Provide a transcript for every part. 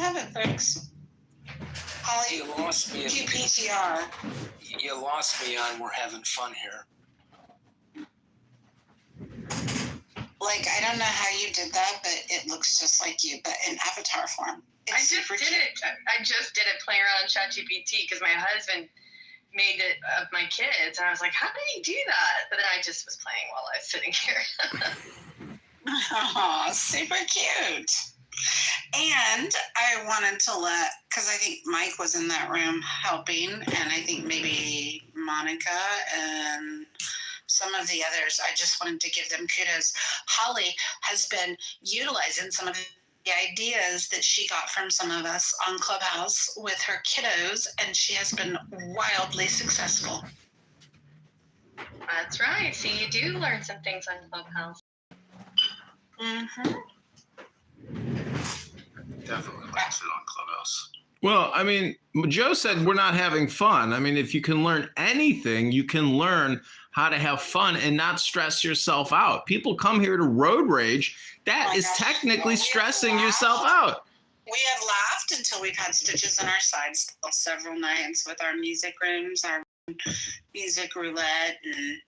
have it, folks. Holly, You lost me. QPTR. You lost me on we're having fun here. Like, I don't know how you did that, but it looks just like you, but in avatar form. I just did it playing around on ChatGPT because my husband made it of my kids, and I was like, how did he do that? But then I just was playing while I was sitting here. Oh, super cute. And I wanted to because I think Mike was in that room helping, and I think maybe Monica and some of the others, I just wanted to give them kudos. Holly has been utilizing some of the ideas that she got from some of us on Clubhouse with her kiddos, and she has been wildly successful. That's right. See, you do learn some things on Clubhouse. Mm-hmm. Definitely likes it on Clubhouse. Well, I mean, Joe said we're not having fun. I mean, if you can learn anything, you can learn how to have fun and not stress yourself out. People come here to road rage. That is technically stressing yourself out. We have laughed until we've had stitches in our sides several nights with our music rooms, our music roulette, and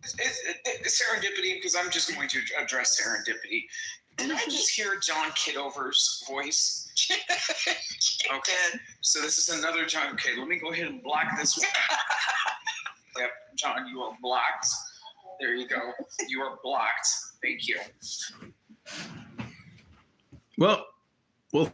it's serendipity, because I'm just going to address serendipity. Did I just hear John Kitover's voice? Okay, so this is another John. Okay, let me go ahead and block this one. Yep, John, you are blocked. There you go. You are blocked. Thank you. Well,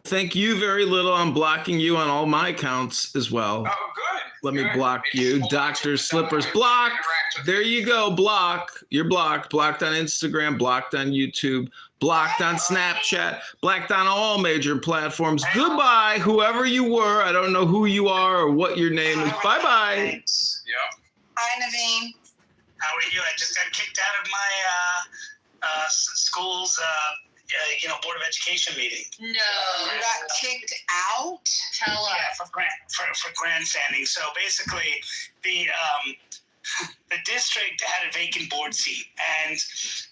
thank you very little. I'm blocking you on all my accounts as well. Oh, good. Let me block you. Dr. Slippers blocked. There you go. Block. You're blocked. Blocked on Instagram, blocked on YouTube, blocked on Snapchat, blocked on all major platforms. Goodbye, whoever you were. I don't know who you are or what your name is. Bye-bye. Yep. Hi, Naveen. How are you? I just got kicked out of my school's, Board of Education meeting. No. You got kicked out? Tell us. Yeah, for grandstanding. So basically, the district had a vacant board seat, and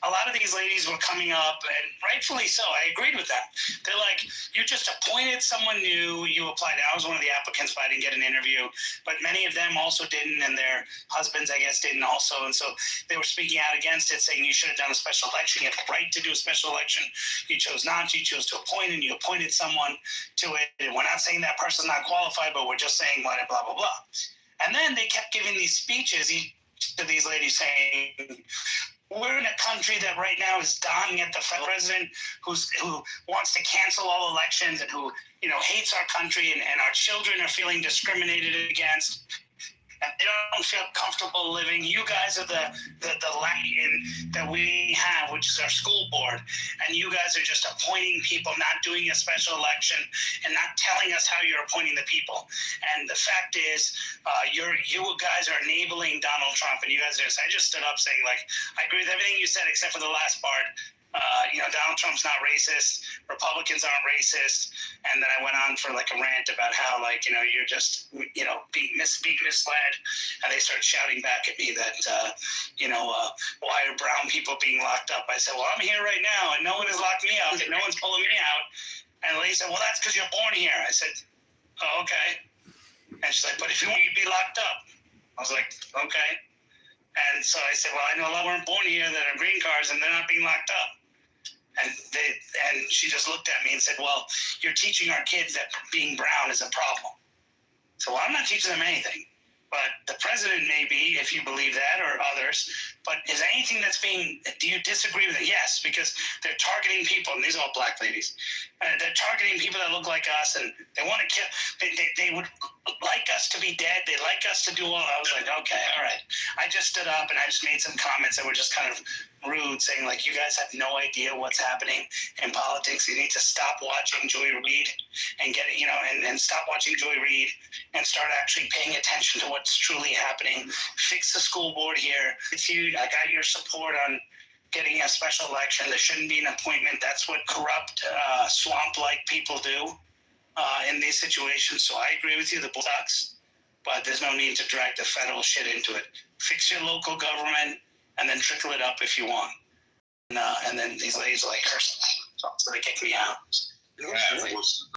a lot of these ladies were coming up, and rightfully so. I agreed with them. They're like, you just appointed someone new, you applied. I was one of the applicants, but I didn't get an interview. But many of them also didn't, and their husbands, I guess, didn't also. And so they were speaking out against it, saying you should have done a special election. You have the right to do a special election. You chose not to. You chose to appoint, and you appointed someone to it. And we're not saying that person's not qualified, but we're just saying blah, blah, blah, blah. And then they kept giving these speeches to these ladies saying, we're in a country that right now is dying at the president who wants to cancel all elections and who, hates our country, and our children are feeling discriminated against. And they don't feel comfortable living. You guys are the light that we have, which is our school board. And you guys are just appointing people, not doing a special election, and not telling us how you're appointing the people. And the fact is, you guys are enabling Donald Trump, and you guys are. I just stood up saying, I agree with everything you said except for the last part. Donald Trump's not racist. Republicans aren't racist. And then I went on for a rant about how you're just being misled. And they started shouting back at me that why are brown people being locked up? I said, well, I'm here right now, and no one has locked me out, and no one's pulling me out. And the lady said, well, that's because you're born here. I said, oh, okay. And she's like, but if you want, you'd be locked up. I was like, okay. And so I said, well, I know a lot weren't born here that are green cards, and they're not being locked up. And she just looked at me and said, well, you're teaching our kids that being brown is a problem. So, well, I'm not teaching them anything. But the president may be, if you believe that, or others. But is anything do you disagree with it? Yes, because they're targeting people, and these are all black ladies. They're targeting people that look like us, and they want to kill. They would like us to be dead. They like us to do all. I was like, okay, all right. I just stood up and I just made some comments that were just kind of rude, saying you guys have no idea what's happening in politics. You need to stop watching Joy Reid and get and stop watching Joy Reid and start actually paying attention to what's truly happening. Fix the school board here. It's huge. I got your support on getting a special election. There shouldn't be an appointment. That's what corrupt, swamp-like people do in these situations. So I agree with you. The bull sucks, but there's no need to drag the federal shit into it. Fix your local government, and then trickle it up if you want. And then these ladies are cursing. So they kick me out. Yeah,